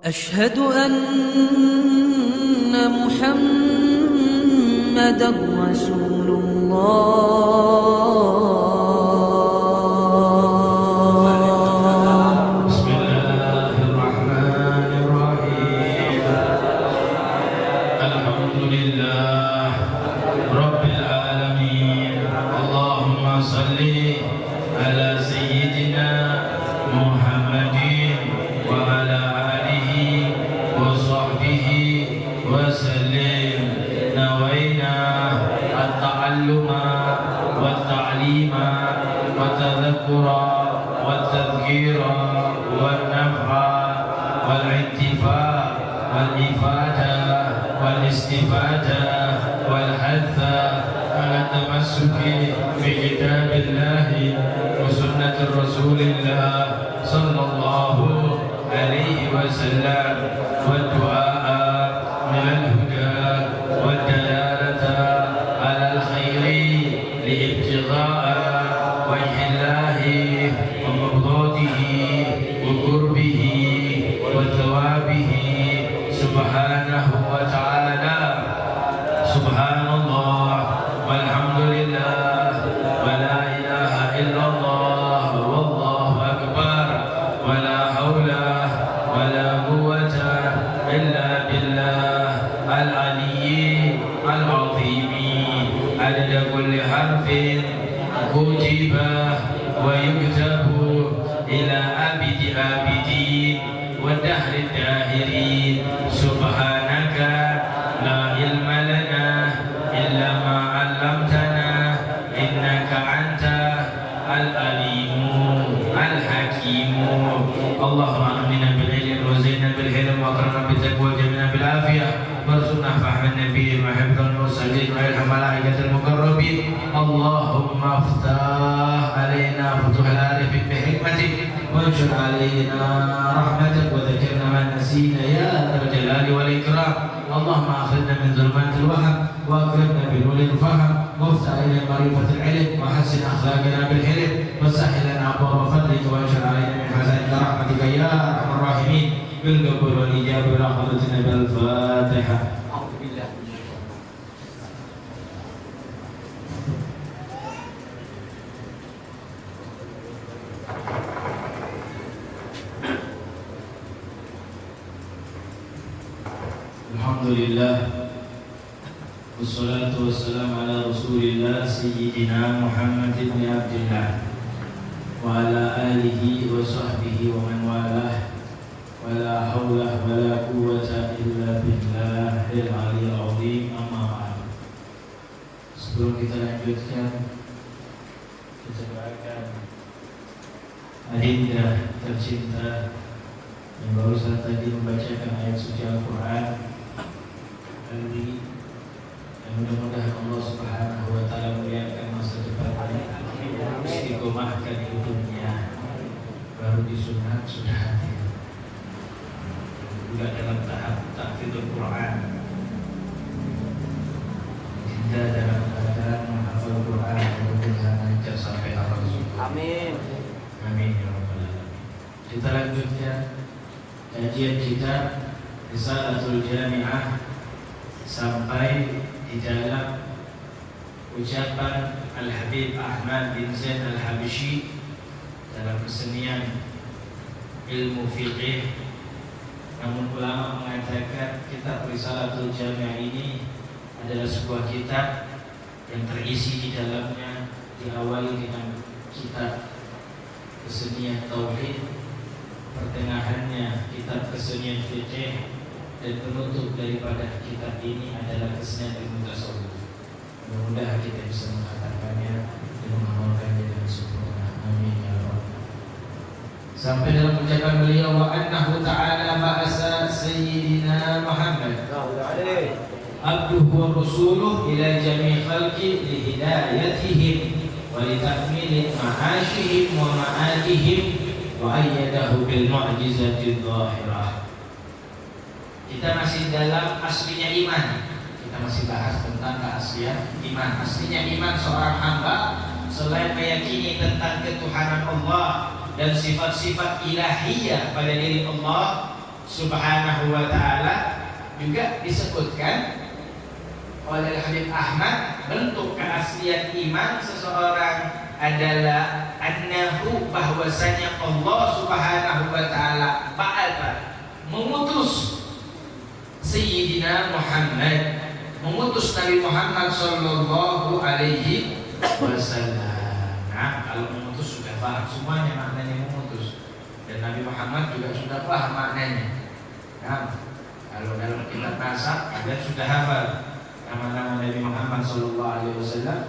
أشهد أن محمدًا رسول الله. بسم الله الرحمن الرحيم. الحمد لله رب العالمين. اللهم صل على سيدنا محمد وعلى آله وصحبه وسلم. نوينا التعلم والتعليم والتذكر والتذكير والنفع والانتفاع والإفادة والاستفادة والحث على التمسك بكتاب الله وسنة رسول الله صلى الله عليه وسلم والدعاء إلى الهدى والدلالة على الخير لابتغاء وجه الله ومرضاته وقربه وثوابه سبحانه وتعالى. سبحان الله والحمد لله ولا إله إلا الله والله أكبر ولا حول ولا قوة إلا بالله العلي العظيم. عدد كل حرف كتب ويكتب إلى أبد آبدين ودهر الداهرين. سبحانك لا علم لنا إلا ما علمتنا إنك أنت العليم الحكيم. اللهم آمنا بالعلم وزينا بالحلم وأكرمنا بالتقوى وجمعنا بالعافية وارزقنا فهم النبي وحفظ المرسلين وإلهام الملائكة المقربين. اللهم افتح علينا فتوح العارفين بحكمتك وانشر علينا رحمتك وذكرنا ما نسينا يا ذا الجلال والإكرام. اللهم أخرجنا من ظلمات الوهم وأكرمنا بنور الفهم وافتح علينا معرفة العلم وحسن أخلاقنا بالحلم وسهل لنا أبواب فضلك وانشر علينا من حسنات رحمتك يا أرحم الراحمين بالقبول والإجابة برحمتنا بالفاتحة. Alhamdulillah wassalatu wassalamu ala rasulillah sayyidina Muhammad ibn Abdillah wa ala alihi wa sahbihi wa man walah wa la hawla wa la quwwata illa billahil aliyyil azim. Amma ba'd. Sebelum kita lanjutkan, kita doakan adinda tercinta yang barusan tadi membacakan ayat suci Al-Quran ini, dan mudah-mudahan Allah Subhanahu wa Ta'ala muliakan masa depannya, istiqomahkan hidupnya, baru disunat sudah hati, juga dalam tahap tahfidzul Quran, kita dalam keadaan menghafal Quran, mudah-mudahan lancar sampai akhir zaman. Amin. Amin ya rabbal alamin. Kita lanjutkan kajian kita Risalatul Jami'ah sampai di dalam ucapan Al-Habib Ahmad bin Zaid Al-Habsyi dalam kesenian ilmu fiqih. Namun ulama mengatakan kitab Risalatul Jami'ah ini adalah sebuah kitab yang terisi di dalamnya diawali dengan kitab kesenian tauhid, pertengahannya kitab kesenian fiqih, dan penutup daripada kitab ini adalah kesenian ilmu tasawuf. Mudah-mudahan kita bisa mengatakannya dan mengamalkannya dengan sempurna. Amin ya rabbal. Sampai dalam ucapan beliau, wa annahu ta'ala ba'asa sayyidina Muhammad abduhu wa rasuluh ila jami' khalqi li hidayatihim wa li takmili ma'ashihim wa ma'adihim wa ayyadahu bil mu'jizati dhahirah. Kita masih dalam aslinya iman. Kita masih bahas tentang keaslian iman. Aslinya iman seorang hamba selain meyakini tentang ketuhanan Allah dan sifat-sifat ilahiyah pada diri Allah Subhanahu wa ta'ala juga disebutkan oleh Habib Ahmad, bentuk keaslian iman seseorang adalah annahu, bahwasanya Allah Subhanahu wa ta'ala ba'atha, mengutus Sayyidina Muhammad, mengutus Nabi Muhammad sallallahu alaihi wasallam. Nah, kalau mengutus sudah paham semuanya maknanya mengutus, dan Nabi Muhammad juga sudah paham maknanya. Nah, kalau dalam kitab nasab ada sudah hafal nama-nama Nabi Muhammad sallallahu alaihi wasallam.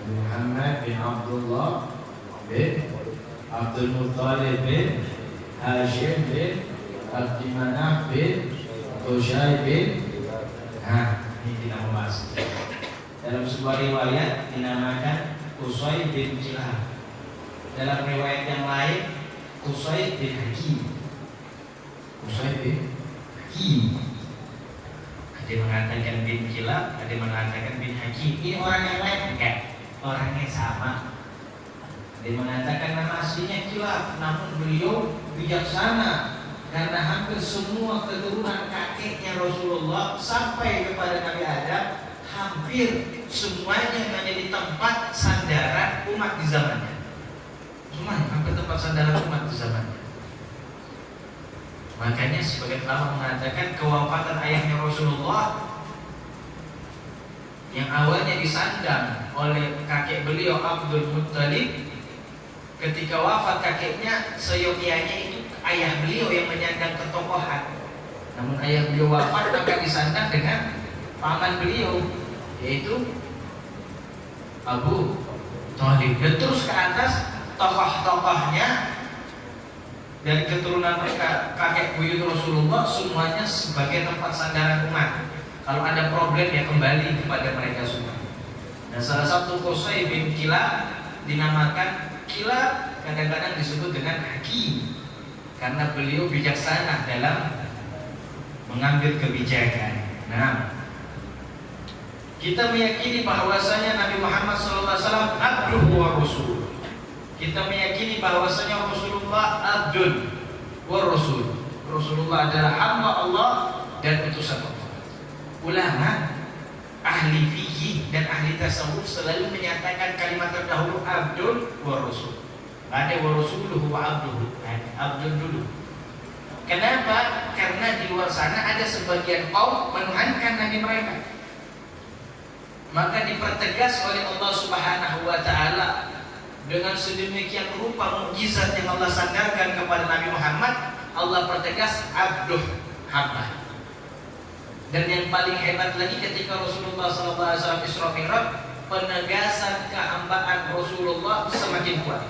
Nabi Muhammad bin Abdullah bin Abdul Muttalib bin Hashim bin Abdi Manaf bin Qusay bin. Nah, ini kita membahas. Dalam sebuah riwayat dinamakan Qusay bin Kilab. Dalam riwayat yang lain Qusay bin Hakim. Qusay bin Hakim. Ada yang mengatakan bin Kilab, ada yang mengatakan bin Hakim. Ini orang yang lain enggak? Orangnya sama. Ada yang mengatakan nama aslinya Kilab, namun beliau bijaksana, karena hampir semua keturunan kakeknya Rasulullah sampai kepada Nabi Adam hampir semuanya menjadi tempat sandaran umat di zamannya. Semuanya hampir tempat sandaran umat di zamannya. Makanya sebagian ulama mengatakan kewafatan ayahnya Rasulullah yang awalnya disandang oleh kakek beliau Abdul Muttalib, ketika wafat kakeknya seyogianya itu ayah beliau yang menyandang ketokohan. Namun ayah beliau wafat maka disandang dengan paman beliau, yaitu Abu Thalib. Dan terus ke atas tokoh-tokohnya dari keturunan mereka, kakek buyut Rasulullah, semuanya sebagai tempat sandaran umat. Kalau ada problem ya kembali kepada mereka semua. Dan salah satu Qusay bin Kilab dinamakan Kilab, kadang-kadang disebut dengan Hakim, karena beliau bijaksana dalam mengambil kebijakan. Nah, kita meyakini bahwasanya Nabi Muhammad SAW abduhu wa rasul. Kita meyakini bahwasanya Rasulullah abdun wa rasul. Rasulullah adalah hamba Allah dan utusan Allah. Ulama ahli fikih dan ahli tasawuf selalu menyatakan kalimat terdahulu abdun wa rasul. Ada wa rasuluhu wa abduhu. Abdun dulu. Kenapa? Karena di luar sana ada sebagian kaum menuhankan nabi mereka. Maka dipertegas oleh Allah Subhanahu wa ta'ala dengan sedemikian rupa mukjizat yang Allah sandarkan kepada Nabi Muhammad. Allah pertegas abduh, hamba. Dan yang paling hebat lagi ketika Rasulullah SAW Isra Mi'raj, penegasan kehambaan Rasulullah semakin kuat.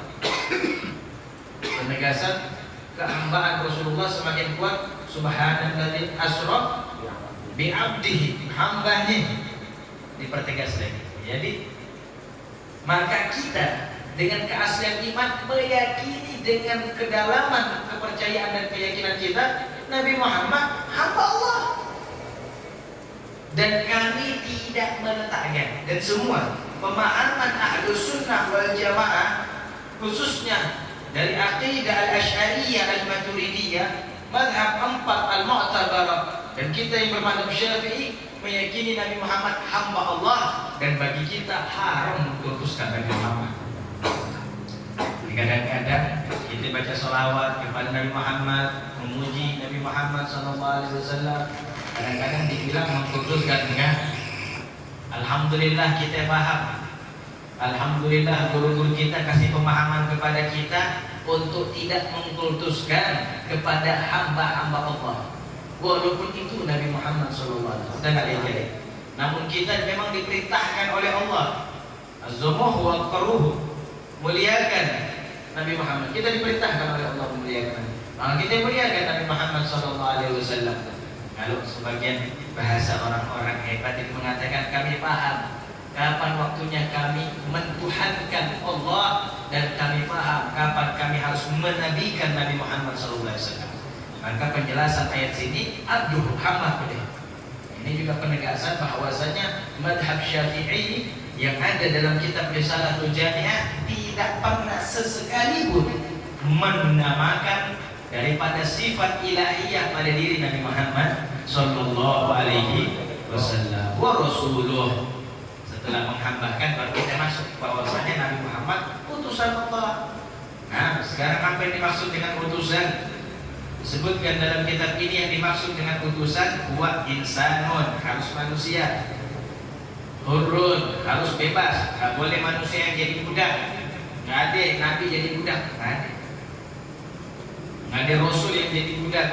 Penegasan kehambaan Rasulullah semakin kuat. Subhanalladzi asra bi'abdihi, hambanya dipertegas lagi. Jadi maka kita dengan keaslian iman meyakini dengan kedalaman kepercayaan dan keyakinan kita Nabi Muhammad hamba Allah. Dan kami tidak meletakkan, dan semua pemahaman Ahlus Sunnah wal Jamaah, khususnya dari aqidah al-Asy'ariyah al-Maturidiyah, mazhab 4 al-Mu'tabarah, dan kita yang bermadzhab Syafi'i meyakini Nabi Muhammad hamba Allah, dan bagi kita haram mengkultuskan Nabi Muhammad. Kadang-kadang kita baca sholawat kepada Nabi Muhammad, memuji Nabi Muhammad SAW, kadang-kadang dibilang mengkultuskan dengan alhamdulillah kita paham. Alhamdulillah guru-guru kita kasih pemahaman kepada kita untuk tidak mengkultuskan kepada hamba-hamba Allah, walaupun itu Nabi Muhammad SAW dan alaihi. Namun kita memang diperintahkan oleh Allah azzamuhu wa qaruhu, muliakan Nabi Muhammad. Kita diperintahkan oleh Allah memuliakan. Maka kita muliakan Nabi Muhammad SAW. Kalau sebagian bahasa orang-orang hebat itu mengatakan kami paham kapan waktunya kami mentuhankan Allah, dan kami paham kapan kami harus menabikan Nabi Muhammad SAW. Maka penjelasan ayat sini abduh, hamba beliau. Ini juga penegasan bahwasanya madhab Syafi'i yang ada dalam kitab Risalatul Jami'ah tidak pernah sesekalipun menamakan daripada sifat ilahiyah pada diri Nabi Muhammad sallallahu alaihi wasallam. Wa rasuluh, setelah menghambakan baru kita masuk bahwasanya Nabi Muhammad utusan Allah. Nah, sekarang apa yang dimaksud dengan utusan? Disebutkan dalam kitab ini yang dimaksud dengan utusan huwa insanun, harus manusia. Hurun, harus bebas, nggak boleh manusia yang jadi budak. Nggak ada nabi jadi budak, nggak ada. Nggak ada rasul yang jadi budak.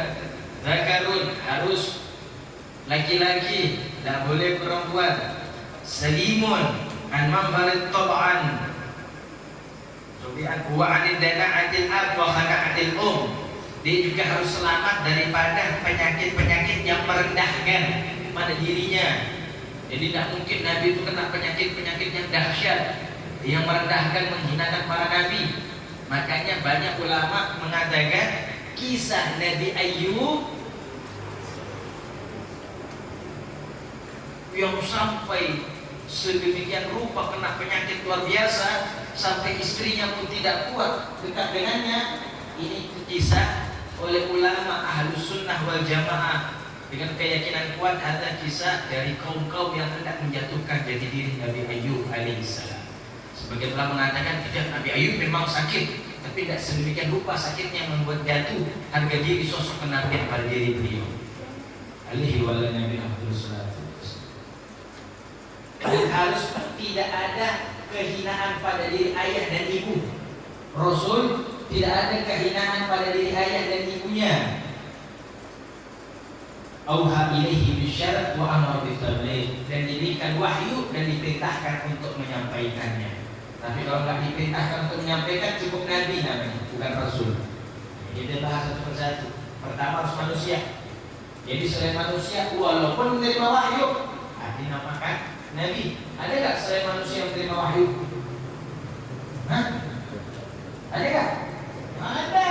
Zakarun, harus laki-laki, tidak boleh perempuan. Salimun an mambarit tab'an, wa anid dana'atil ab wa khana'atil Dia juga harus selamat daripada penyakit-penyakit yang merendahkan pada dirinya. Jadi tidak mungkin Nabi itu kena penyakit-penyakit yang dahsyat, yang merendahkan, menghinakan para nabi. Makanya banyak ulama mengatakan kisah Nabi Ayub yang sampai sedemikian rupa kena penyakit luar biasa sampai istrinya pun tidak kuat dekat dengannya. Ini kisah oleh ulama Ahlus Sunnah wal Jamaah dengan keyakinan kuat ada kisah dari kaum-kaum yang hendak menjatuhkan jati diri Nabi Ayub alaihissalam. Sebagian ulama mengatakan tidak, Nabi Ayub memang sakit, tapi tidak sedemikian rupa sakitnya membuat jatuh harga diri sosok kenabian pada diri beliau. Alaihi wa ala nabi Abdul Salatu. Dan harus tidak ada kehinaan pada diri ayah dan ibu. Rasul tidak ada kehinaan pada diri ayah dan ibunya. Auha ilaihi bisyara wa amara bitabligh, dan diberikan wahyu dan diperintahkan untuk menyampaikannya. Tapi kalau nggak diperintahkan untuk menyampaikan, cukup nabi namanya, bukan rasul. Kita bahas satu persatu. Pertama harus manusia. Jadi selain manusia, walaupun menerima wahyu, dinamakan nabi. Ada nggak selain manusia yang menerima wahyu? Hah? Ada nggak? Ada.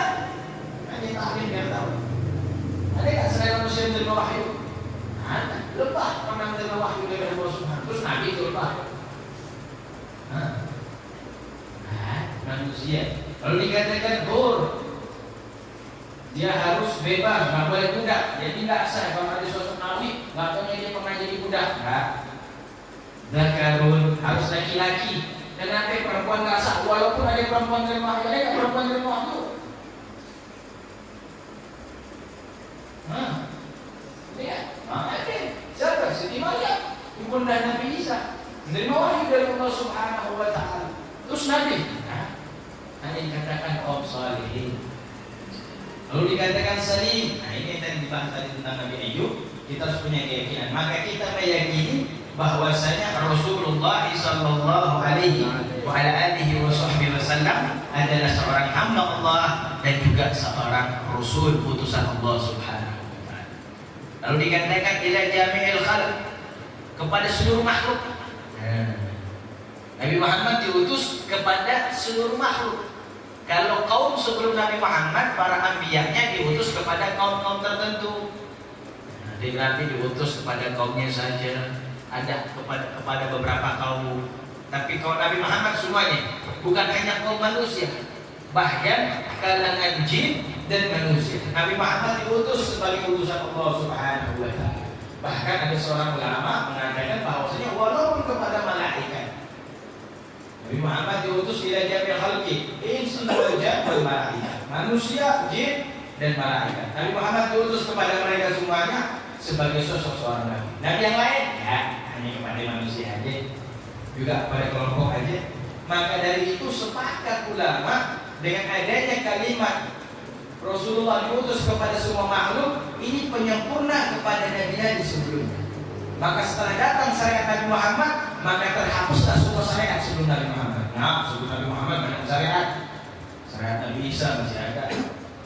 Ada taklim biar tahu. Ada nggak selain manusia yang menerima wahyu? Ada. Lebah pernah menerima wahyu dari Allah Subhanahu. Terus nabi itu lebah. Hah? Manusia. Lalu dikatakan hur, dia harus bebas, nggak boleh budak. Jadi nggak sah kalau ada sosok nabi, nggak tahu dia pernah jadi budak. Nggak. Zakarun, harus laki-laki. Kenapa perempuan nggak sah? Walaupun ada perempuan menerima wahyu, ada nggak perempuan menerima wahyu? Lihat, ada. Siapa? Siti Maryam, ibunda Nabi Isa, menerima wahyu dari Allah Subhanahu Wa Taala. Terus Nabi, hanya dikatakan kaum salihin. Lalu dikatakan salim. Nah ini yang tadi dibahas tadi tentang Nabi Ayub. Kita harus punya keyakinan. Maka kita meyakini bahwasanya Rasulullah sallallahu alaihi wa ala alihi wasallam adalah seorang hamba Allah dan juga seorang rasul putusan Allah Subhanahu wa taala. Lalu dikatakan ila jami'il khalq, kepada seluruh makhluk. Nabi Muhammad diutus kepada seluruh makhluk. Kalau kaum sebelum Nabi Muhammad, para anbiya'nya diutus kepada kaum-kaum tertentu. Jadi Nabi diutus kepada kaumnya saja, ada kepada beberapa kaum. Tapi kalau Nabi Muhammad semuanya, bukan hanya kaum manusia, bahkan kalangan jin dan manusia. Nabi Muhammad diutus sebagai utusan Allah Subhanahu wa taala. Bahkan ada seorang ulama mengatakan bahwasanya walaupun kepada malaikat, Nabi Muhammad diutus ila jami'il khalqi, insun wal jinn wal malaikah, manusia, jin dan malaikat. Nabi Muhammad diutus kepada mereka semuanya sebagai sosok seorang nabi. Nabi yang lain ya hanya kepada manusia aja, juga kepada kelompok aja. Maka dari itu sepakat ulama dengan adanya kalimat Rasulullah diutus kepada semua makhluk, ini penyempurna kepada nabi-nabi sebelumnya. Maka setelah datang syariat Nabi Muhammad, maka terhapuslah semua syariat sebelum Nabi Muhammad. Nah, sebelum Nabi Muhammad banyak syariat. Syariat Nabi Isa masih ada,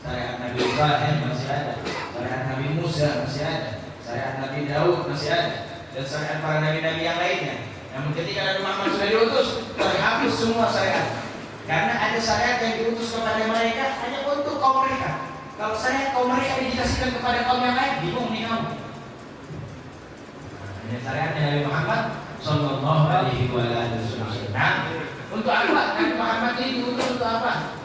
syariat Nabi Ibrahim masih ada, syariat Nabi Musa masih ada, syariat Nabi Daud masih ada, dan syariat para nabi-nabi yang lainnya. Namun ketika Nabi Muhammad sudah diutus, terhapus semua syariat. Karena ada syariat yang diutus kepada mereka hanya untuk kaum mereka. Kalau syariat kaum mereka dikasihkan kepada kaum yang lain, bingung nih kamu. Syariatnya Nabi Muhammad sallallahu alaihi wasallam. Nah, untuk apa Nabi Muhammad ini diutus untuk apa?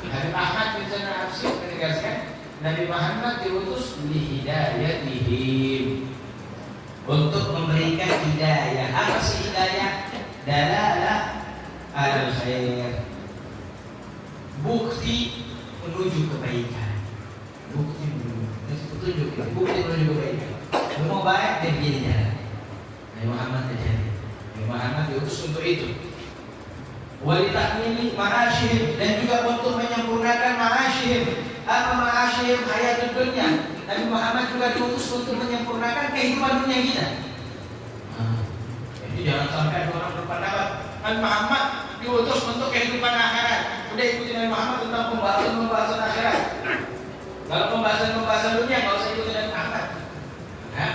Nabi Ahmad bin Zainal Absyir menegaskan Nabi Muhammad diutus lihidayatihim, untuk memberikan hidayah. Apa sih hidayah? Dalalah al-khair, bukti menuju kebaikan. Bukti menuju kebaikan. Mau baik dan begini jalan. Nabi Muhammad terjadi. Nabi Muhammad diutus untuk itu. Walitakmili ma'asyihim, dan juga untuk menyempurnakan ma'asyihim. Apa ma'asyihim? Hayat dunia. Nabi Muhammad juga diutus untuk menyempurnakan kehidupan dunia kita. Jadi jangan sampai orang berpendapat Nabi Muhammad diutus untuk kehidupan akhirat. Udah ikuti Nabi Muhammad tentang pembahasan akhirat. Kalau pembahasan dunia nggak usah ikuti Nabi Muhammad. Nah,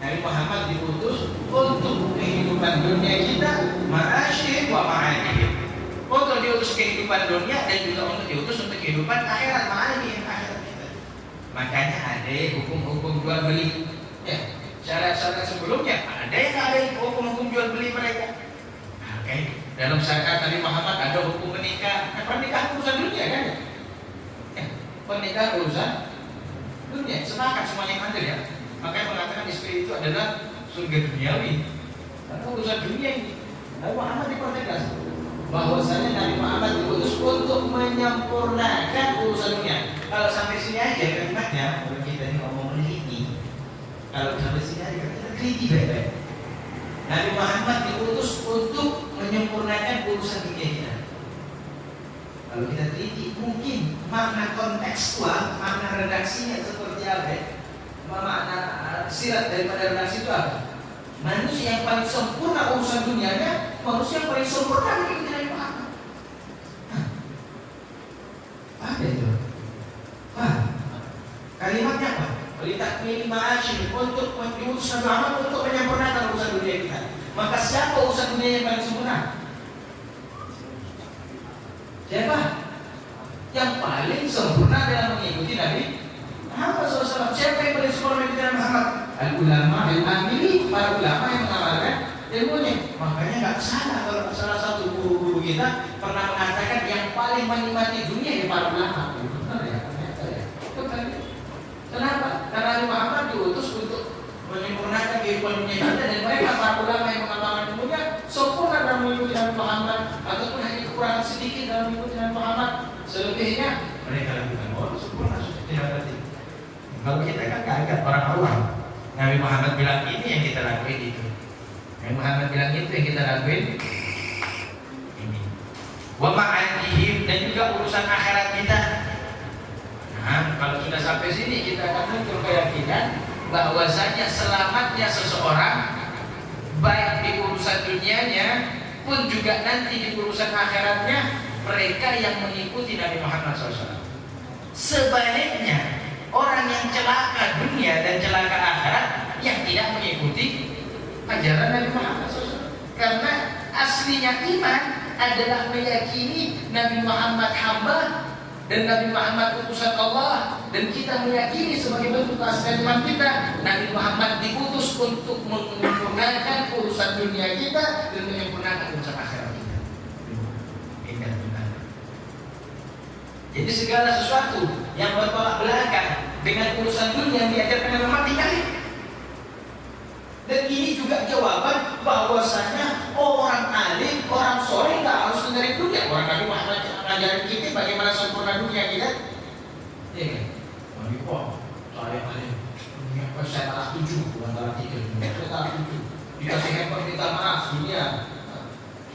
Nabi Muhammad diutus untuk kehidupan dunia kita, ma'asyihim wa ma'adihim. Untuk diutus kehidupan dunia dan juga untuk diutus untuk kehidupan akhirat, ma'adihim, akhirat kita. Makanya ada hukum-hukum jual beli. Ya, syarat-syarat sebelumnya ada yang ada hukum-hukum jual beli mereka. Oke, dalam syariat Nabi Muhammad ada hukum menikah. Pernikahan urusan dunia kan? Ya, pernikahan urusan dunia. Sepakat semuanya yang ada ya. Makanya mengatakan istri itu adalah surga duniawi. Karena urusan dunia ini. Nabi Muhammad dipertegas bahwasanya Nabi Muhammad diutus untuk menyempurnakan urusan dunia. Kalau sampai sini aja kalimatnya, kalau kita ini ngomong meneliti, kalau sampai sini aja kita teliti baik-baik. Nabi Muhammad diutus untuk menyempurnakan urusan dunia kita. Kalau kita teliti, mungkin makna kontekstual, makna redaksinya seperti apa? Makna sirat daripada redaksi itu apa? Manusia yang paling sempurna urusan dunianya, manusia yang paling sempurna dari Nabi Muhammad. Apa itu? Kalimatnya apa? Walitakmili ma'asyihim, untuk diutus Nabi Muhammad untuk menyempurnakan urusan dunia kita. Maka siapa urusan dunia yang paling sempurna? Siapa? Yang paling sempurna dalam mengikuti Nabi Muhammad SAW. Siapa yang paling sempurna mengikuti Nabi Muhammad? Al-ulama al-amili, para ulama yang mengamalkan ilmunya. Makanya nggak salah kalau salah satu guru-guru kita pernah mengatakan yang paling menikmati dunia ya para ulama. Benar ya? Kenapa? Karena Nabi Muhammad diutus untuk menyempurnakan kehidupan dunia kita, dan mereka para ulama yang mengamalkan ilmunya sempurna dalam mengikuti Nabi Muhammad, ataupun hanya kekurangan sedikit dalam mengikuti Nabi Muhammad. Selebihnya mereka lakukan sempurna sudah tidak berarti. Kalau kita kan kaget orang awam. Nabi Muhammad bilang ini yang kita lakuin itu. Nabi Muhammad bilang itu yang kita lakuin ini. Wa ma'adihim, dan juga urusan akhirat kita. Nah, kalau sudah sampai sini kita akan muncul keyakinan bahwasanya selamatnya seseorang baik di urusan dunianya pun juga nanti di urusan akhiratnya mereka yang mengikuti Nabi Muhammad SAW. Sebaliknya orang yang celaka dunia dan celaka akhirat yang tidak mengikuti ajaran Nabi Muhammad SAW. Karena aslinya iman adalah meyakini Nabi Muhammad hamba dan Nabi Muhammad utusan Allah, dan kita meyakini sebagai bentuk keaslian iman kita Nabi Muhammad diutus untuk menyempurnakan urusan dunia kita dan menyempurnakan urusan akhirat kita. Ingat benar. Jadi segala sesuatu yang bertolak belakang dengan urusan dunia yang diajarkan Nabi Muhammad tinggalin. Dan ini juga jawaban bahwasanya orang alim, orang soleh nggak harus dari dunia. Orang Nabi Muhammad ngajarin kita bagaimana sempurna dunia kita. Iya kan? Nabi saya alim. Saya talak 7, bukan talak 3. Saya talak 7. Dikasih handphone minta maaf dunia.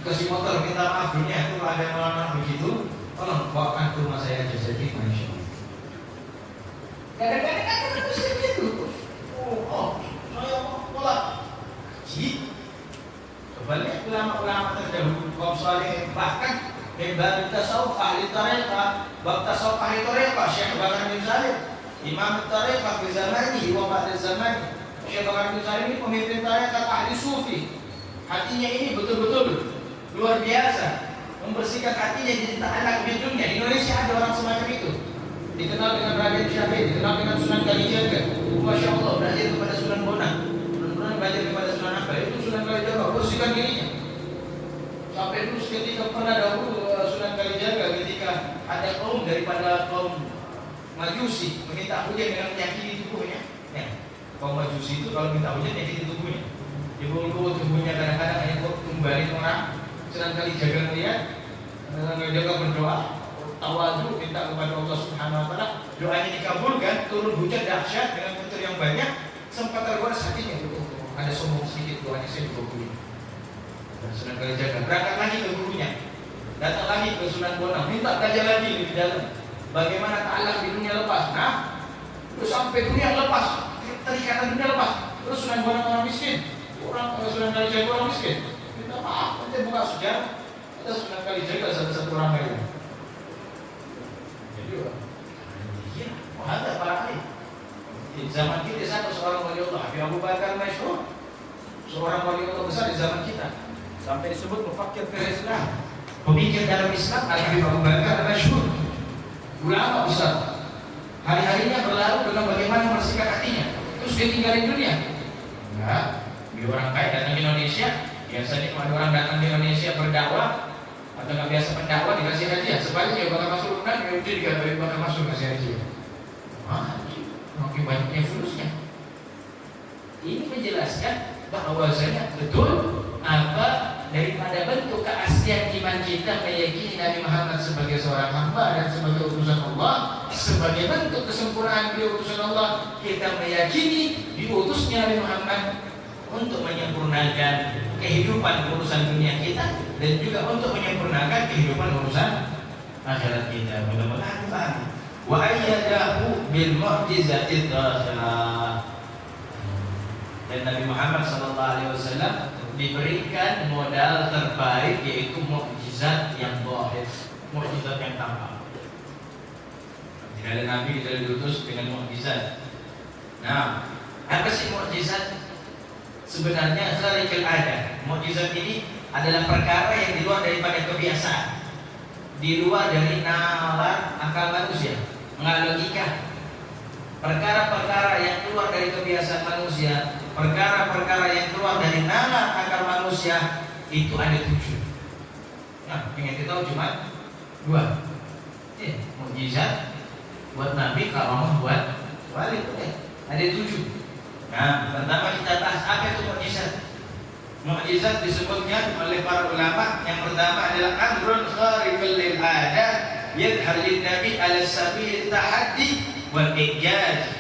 Dikasih motor minta maaf dunia. Itu ada yang melakukan begitu. Tolong bawakan ke rumah saya aja, saya terima insya Allah. Kadang-kadang kan itu begitu. Saya mau pulang. Haji. Kebalik ulama-ulama terdahulu kaum saleh, bahkan membagi tasawuf ahli tarekat, bab tasawuf ahli tarekat Syekh Bakar bin Salim, imam tarekat di zamani wa ba'da zaman. Syekh Bakar bin Salim ini pemimpin tarekat ahli sufi. Hatinya ini betul-betul luar biasa, membersihkan hatinya jadi tak enak di dunia. Indonesia ada orang semacam itu. Dikenal dengan Raden Syahid, dikenal dengan Sunan Kalijaga. Masya Allah, belajar kepada Sunan Bonang. Sunan Bonang belajar kepada Sunan apa? Itu Sunan Kalijaga, bersihkan dirinya. Sampai dulu ketika pernah dahulu Sunan Kalijaga ketika ada kaum daripada kaum Majusi meminta hujan dengan menyakiti tubuhnya. Ya. Kaum Majusi itu kalau minta hujan menyakiti tubuhnya. Dibungkul tubuhnya kadang-kadang hanya buat tumbalin orang. Sedang kali jaga melihat, jaga berdoa, tawadu minta kepada Allah Subhanahu Wa Taala, doanya dikabulkan, turun hujan dahsyat dengan petir yang banyak, sempat tergores hatinya. Ada sombong sedikit doanya saya dikabulin. Dan sedang kali jaga, berangkat lagi ke gurunya, datang lagi ke Sunan Bonang, minta belajar lagi di dalam. Bagaimana ta'alaq di dunia lepas? Nah, terus sampai dunia lepas, terikatan dunia lepas. Terus Sunan Bonang orang miskin, Sunan Kalijaga orang miskin. Minta maaf, nanti buka sejarah. Ada Sunan Kalijaga satu orang lain. Jadi, iya, ada para ahli. Di zaman kita satu seorang wali Allah, Habib Abu Bakar Masyhur, seorang wali Allah besar di zaman kita. Sampai disebut mufakir fil Islam, pemikir dalam Islam, Habib Abu Bakar Masyhur. Ulama besar, hari-harinya berlalu dengan bagaimana membersihkan hatinya. Terus dia tinggalin dunia. Enggak, dia orang kaya datang ke Indonesia. Biasanya kalau ada orang datang ke Indonesia berdakwah atau nggak biasa pendakwah dikasih hadiah. Sebaliknya bakal masuk undang, dia dikatakan bakal masuk kasih hadiah. Makin banyaknya fulusnya. Ini menjelaskan bahwasanya betul apa daripada bentuk keaslian iman kita meyakini Nabi Muhammad sebagai seorang hamba dan sebagai utusan Allah, sebagai bentuk kesempurnaan beliau utusan Allah, kita meyakini diutusnya Nabi Muhammad untuk menyempurnakan kehidupan urusan dunia kita dan juga untuk menyempurnakan kehidupan urusan akhirat kita. Mudah-mudahan paham. Wa ayyadahu bil mu'jizati dhahirah. Dan Nabi Muhammad SAW diberikan modal terbaik, yaitu mukjizat yang zahir, mukjizat yang tampak. Tidak ada nabi kecuali diutus dengan mukjizat. Nah, apa sih mukjizat? Sebenarnya kharikul adat. Mukjizat ini adalah perkara yang di luar daripada kebiasaan, di luar dari nalar akal manusia, mengal logika. Perkara-perkara yang keluar dari kebiasaan manusia, perkara-perkara yang keluar dari nalar akal manusia, itu ada 7. Nah, yang kita tahu cuma 2. Mukjizat buat Nabi, karamah buat wali. Ada 7. Nah, pertama kita bahas apa itu mukjizat. Mukjizat disebutnya oleh para ulama, yang pertama adalah amrun khariqul lil adat yadhhar lin nabi ala sabil tahaddi wal ijaz.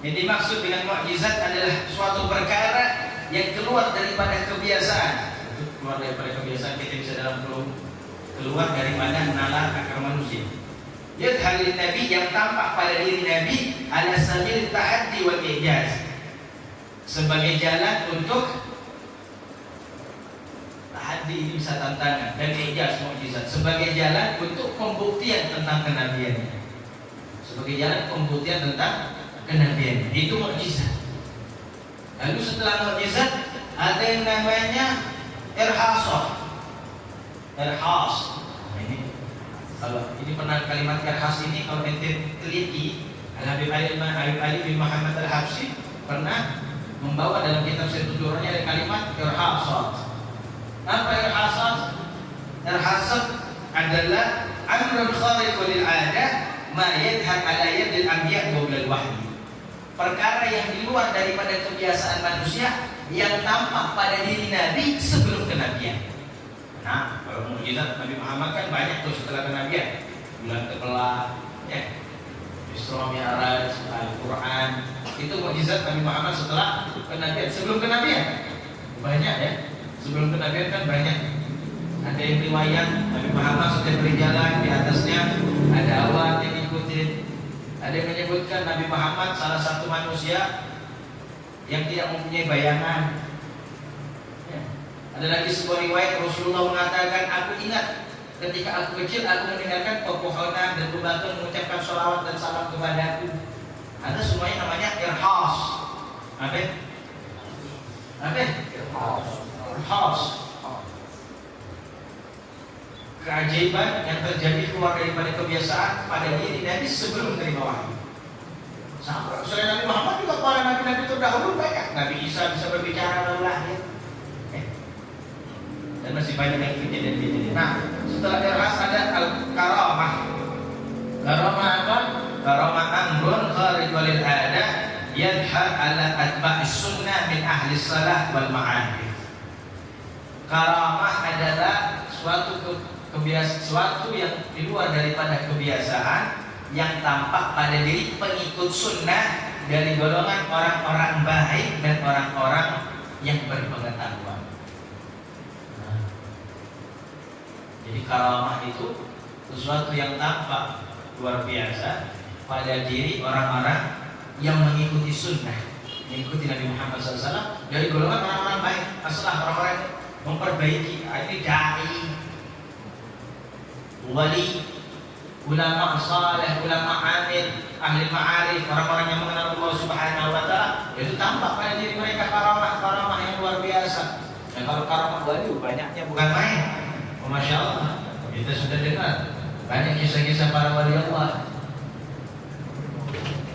Yang dimaksud dengan mukjizat adalah suatu perkara yang keluar daripada kebiasaan. Keluar daripada kebiasaan, kita bisa dalam keluar daripada nalar akal manusia. Yadhhar lin nabi, yang tampak pada diri Nabi, ala sabil tahaddi wal ijaz, sebagai jalan untuk tahaddi, ini bisa tantangan, dan ijaz mukjizat sebagai jalan untuk pembuktian tentang kenabiannya, sebagai jalan pembuktian tentang kenabian. Itu mukjizat. Lalu setelah mukjizat ada yang namanya irhasah. Irhas. Ini kalau ini pernah kalimat irhas ini kalau ente teliti, Habib Ali bin Muhammad Al-Habsyi pernah membawa dalam kitab Sirtujurannya ada kalimat irhasat. Apa irhasat? Irhasat adalah amrun khariqul lil adat ma yadhhar ala yadil anbiya wa bil wahyi. Perkara yang di luar daripada kebiasaan manusia yang tampak pada diri Nabi sebelum kenabian. Nah, kalau mukjizat Nabi Muhammad kan banyak tuh setelah kenabian. Bulan kebelah, ya, Isra Mi'raj, Al-Quran. Itu mukjizat Nabi Muhammad setelah kenabian. Sebelum kenabian banyak ya. Sebelum kenabian kan banyak. Ada yang riwayat Nabi Muhammad sudah berjalan di atasnya ada awan yang ikutin. Ada yang menyebutkan Nabi Muhammad salah satu manusia yang tidak mempunyai bayangan. Ya. Ada lagi sebuah riwayat Rasulullah mengatakan, aku ingat ketika aku kecil aku mendengarkan pepohonan dan bebatuan mengucapkan sholawat dan salam kepadaku. Ada semuanya namanya irhas. Apa? Irhas. Keajaiban yang terjadi keluar daripada kebiasaan pada diri Nabi sebelum menerima wahyu. Sama selain Nabi Muhammad juga para nabi-nabi terdahulu banyak. Nabi Isa bisa berbicara baru lahir. Dan masih banyak yang kejadian-kejadian. Nah, setelah irhas ada al-karamah. Karamah apa? karamah amrun kharij walil ada yadhar ala atba'is sunnah min ahli salah wal ma'arif. Karamah adalah suatu yang di luar daripada kebiasaan yang tampak pada diri pengikut sunnah dari golongan orang-orang baik dan orang-orang yang berpengetahuan. Jadi karamah itu sesuatu yang tampak luar biasa pada diri orang-orang yang mengikuti sunnah, mengikuti Nabi Muhammad SAW dari golongan orang-orang baik, aslah orang-orang yang memperbaiki. Ini dai, wali, ulama saleh, ulama amil, ahli ma'arif, orang-orang yang mengenal Allah Subhanahu wa taala, itu tampak pada diri mereka karamah yang luar biasa. Dan kalau karamah wali banyaknya bukan main. Oh, Masya Allah, kita sudah dengar banyak kisah-kisah para wali Allah.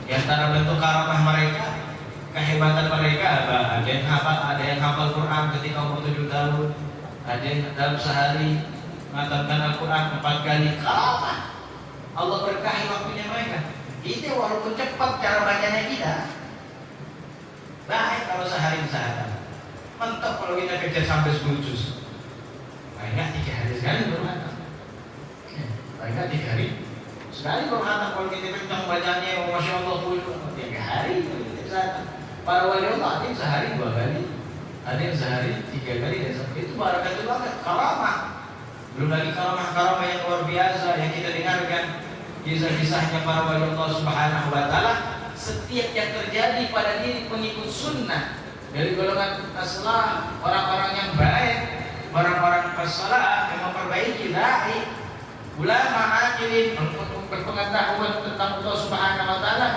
Di antara bentuk karamah mereka, kehebatan mereka apa? Ada yang hafal Quran ketika umur 7 tahun, ada yang dalam sehari mengatakan Al-Quran 4 kali. Karamah. Allah berkahi waktunya mereka. Itu walaupun cepat cara bacanya kita, baik kalau sehari bisa hafal. Mantap kalau kita kejar sampai 10 juz. Baiklah 3 hari sekali berkhatam. Baiklah 3 hari sekali berkhatam. Kalau kita kencang bacanya, Masya Allah 3 hari kita bisa hafal. Para wali Allah ada yang sehari 2 kali, ada yang sehari 3 kali, dan itu barakatul banget, karamah. Belum lagi karamah-karamah yang luar biasa yang kita dengarkan kisah-kisahnya para wali Allah Subhanahu wa taala. Setiap yang terjadi pada diri pengikut sunnah dari golongan aslah, orang-orang yang baik, orang-orang as-salah yang memperbaiki dai, ulama ajilin, berpengetahuan tentang Allah Subhanahu wa taala,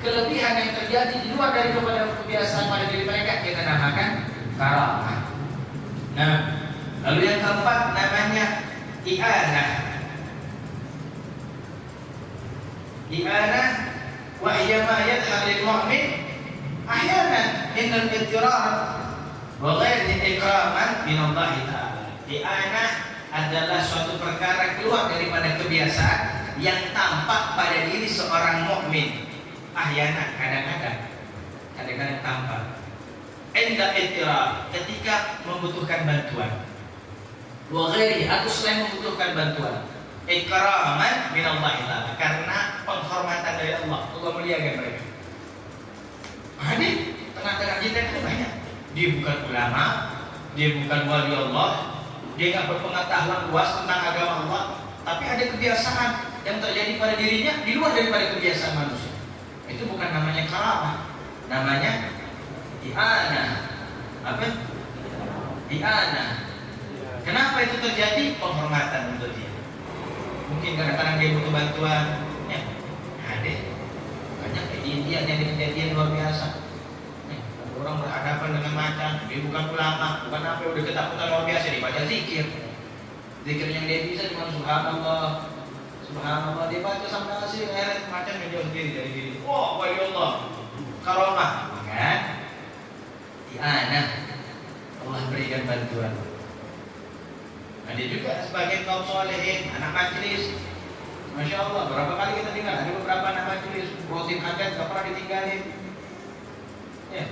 kelebihan yang terjadi di luar daripada kebiasaan pada diri mereka, kita namakan karamah. Nah, lalu yang keempat namanya i'anah. I'anah wa hiya ma yadhhar lil mu'min ahyanan min al-ittirar wa ghairi ikraman min Allah Ta'ala. I'anah adalah suatu perkara keluar daripada kebiasaan yang tampak pada diri seorang mukmin. Ahyanan, kadang-kadang tampak. Inda ittirar, ketika membutuhkan bantuan. Wa ghairi, atau selain membutuhkan bantuan. Ikraman min Allah Ta'ala, karena penghormatan dari Allah. Allah muliakan mereka. Hadir tengah-tengah kita kan banyak. Dia bukan ulama, dia bukan wali Allah, dia nggak berpengetahuan luas tentang agama Allah, tapi ada kebiasaan yang terjadi pada dirinya di luar daripada kebiasaan manusia. Itu bukan namanya karamah, namanya i'anah. Apa? I'anah. Kenapa itu terjadi? Penghormatan untuk dia. Mungkin kadang-kadang dia butuh bantuan. Ya, ada banyak kejadian luar biasa. Orang berhadapan dengan macan, dia bukan ulama, bukan apa, udah ketakutan luar biasa, dibaca zikir. Zikir yang dia bisa cuma subhanallah, subhanallah, dia baca sampai hasil akhirnya macan menjauh sendiri dari diri. Oh, wali Allah, karamah, kan? I'anah, Allah berikan bantuan. Ada juga sebagian kaum solehin, anak majelis. Masya Allah, berapa kali kita tinggal, ada beberapa anak majelis, rutin hajat, gak pernah ditinggalin. Ya.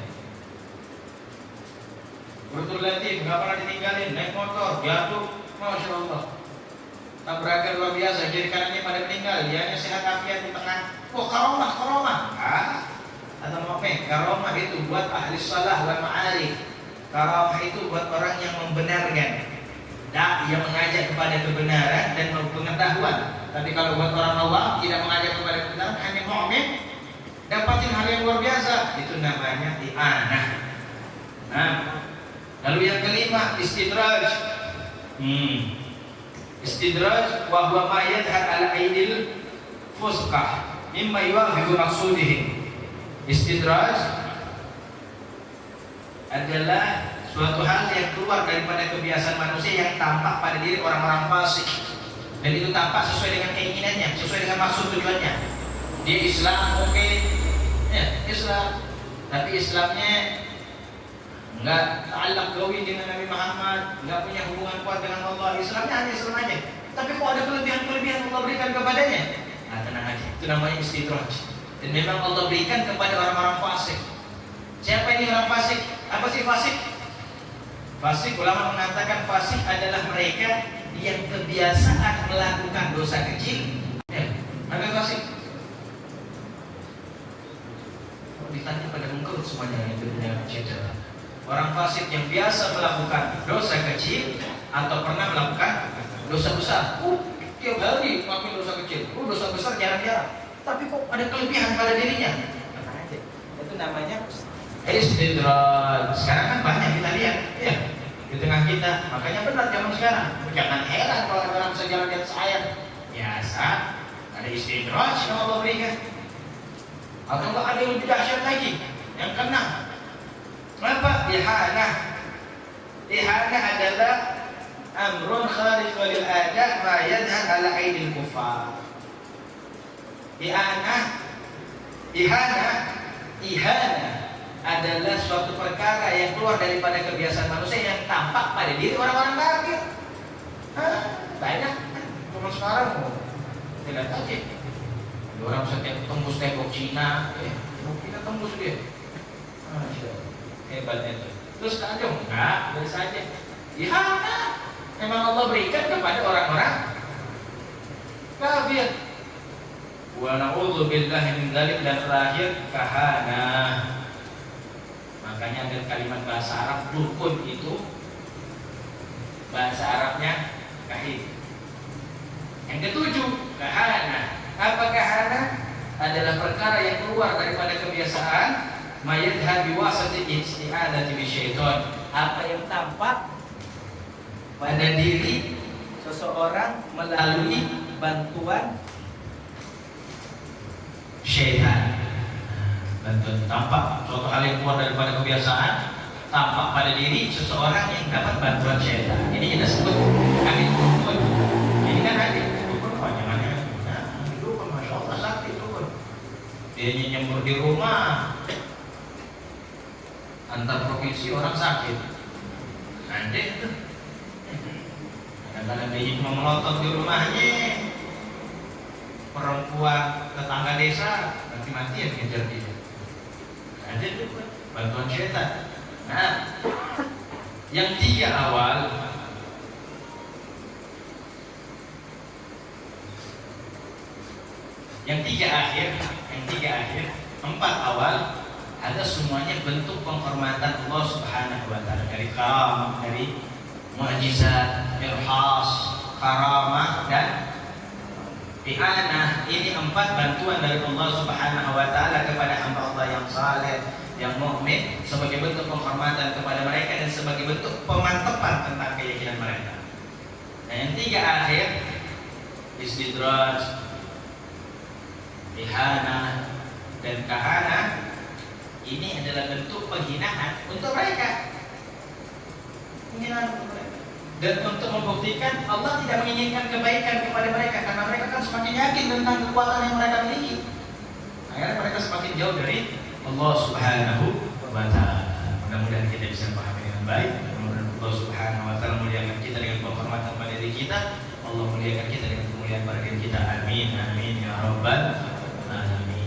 Bertulatif, gak pernah ditinggalin, naik motor, jatuh, Masya Allah. Tabrakan luar biasa, kiri kanannya pada meninggal, dia hanya sehat afiat di tengah. Oh, karamah. Atau maafin, karamah itu buat ahli salah wal ma'arif. Karamah itu buat orang yang membenarkan, yang mengajak kepada kebenaran dan pengetahuan. Tapi kalau buat orang awam tidak mengajak kepada kebenaran, hanya mu'min, dapatin hal yang luar biasa. Itu namanya i'anah. Nah, lalu yang kelima, istidraj. Istidraj wa huwa ma yadhhar ala aidil fusqah mimma yuwafiqu maqsudihi. Istidraj adalah suatu hal yang keluar daripada kebiasaan manusia yang tampak pada diri orang-orang fasik, dan itu tampak sesuai dengan keinginannya, sesuai dengan maksud tujuannya. Dia Islam, oke, ya Islam, tapi Islamnya enggak ta'alluq qawi dengan Nabi Muhammad, enggak punya hubungan kuat dengan Allah. Islamnya hanya Islam aja, tapi kok ada kelebihan-kelebihan Allah berikan kepadanya. Nah, tenang aja, Itu namanya istidraj. Dan memang Allah berikan kepada orang-orang fasik. Siapa ini orang fasik? Apa sih fasik? Fasik, ulama mengatakan fasik adalah mereka yang kebiasaan melakukan dosa kecil. Apa fasik? Ditanya pada mengkerut semuanya yang punya cedera. Orang fasik yang biasa melakukan dosa kecil atau pernah melakukan dosa besar. Tiap hari melakukan dosa kecil. Dosa besar jarang-jarang. Tapi kok ada kelebihan pada dirinya? Tenang aja. Itu namanya istidraj. Sekarang kan banyak kita lihat, ya, di tengah kita. Makanya benar zaman sekarang. Jangan heran kalau ada orang bisa jalan di atas air. Biasa. Ada istidraj yang Allah berikan. Atau enggak ada yang lebih dahsyat lagi yang kena. Apa? Ihanah. Ihanah adalah amrun kharij walil ada ma yadhhar ala aidil kufar. Ihanah adalah suatu perkara yang keluar daripada kebiasaan manusia yang tampak pada diri orang-orang kafir. Banyak cuma sekarang tidak aja. Orang bisa tembus tembok Cina, kita tembus dia. Hebat itu. Terus kadang enggak, biasa aja. Ihanah memang Allah berikan kepada orang-orang kafir. Wa na'udzu billahi min dzalik, dan terakhir kahanah. Makanya ada kalimat bahasa Arab dukun itu bahasa Arabnya kahin. Yang ketujuh, kahanah. Apa kahanah? Adalah perkara yang keluar daripada kebiasaan mayadha biwasati isti'adati bisyaiton. Apa yang tampak pada diri seseorang melalui bantuan syaitan. Bantuan tampak suatu hal yang keluar daripada kebiasaan, tampak pada diri seseorang yang dapat bantuan syaitan. Ini kita sebut hadis dukun. Ini kan hadis dukun panjangannya. Dukun, masya Allah, sakti dukun. Dia nyembur di rumah, antar provinsi orang sakit. Nanti itu. Kadang-kadang dia cuma melotot di rumahnya. Perempuan tetangga desa mati-matian ngejar dia. Ada juga bantuan syaitan. Nah, yang tiga awal, yang tiga akhir, empat awal, ada semuanya bentuk penghormatan Allah Subhanahu wa Ta'ala. Dari karam, dari mukjizat, irhas, karamah, dan ihanah. Ini empat bantuan dari Allah Subhanahu wa Ta'ala kepada hamba Allah yang saleh, yang mukmin, sebagai bentuk penghormatan kepada mereka dan sebagai bentuk pemantapan tentang keyakinan mereka. Nah, yang tiga akhir, istidraj, ihanah, dan kahanah, ini adalah bentuk penghinaan untuk mereka. Penghinaan untuk mereka. Dan untuk membuktikan Allah tidak menginginkan kebaikan kepada mereka, karena mereka kan semakin yakin tentang kekuatan yang mereka miliki. Akhirnya mereka semakin jauh dari Allah Subhanahu wa Ta'ala. Mudah-mudahan kita bisa memahami dengan baik. Mudah-mudahan Allah Subhanahu wa Ta'ala muliakan kita dengan penghormatan pada diri kita. Allah muliakan kita dengan kemuliaan pada diri kita. Amin, amin ya rabbal alamin.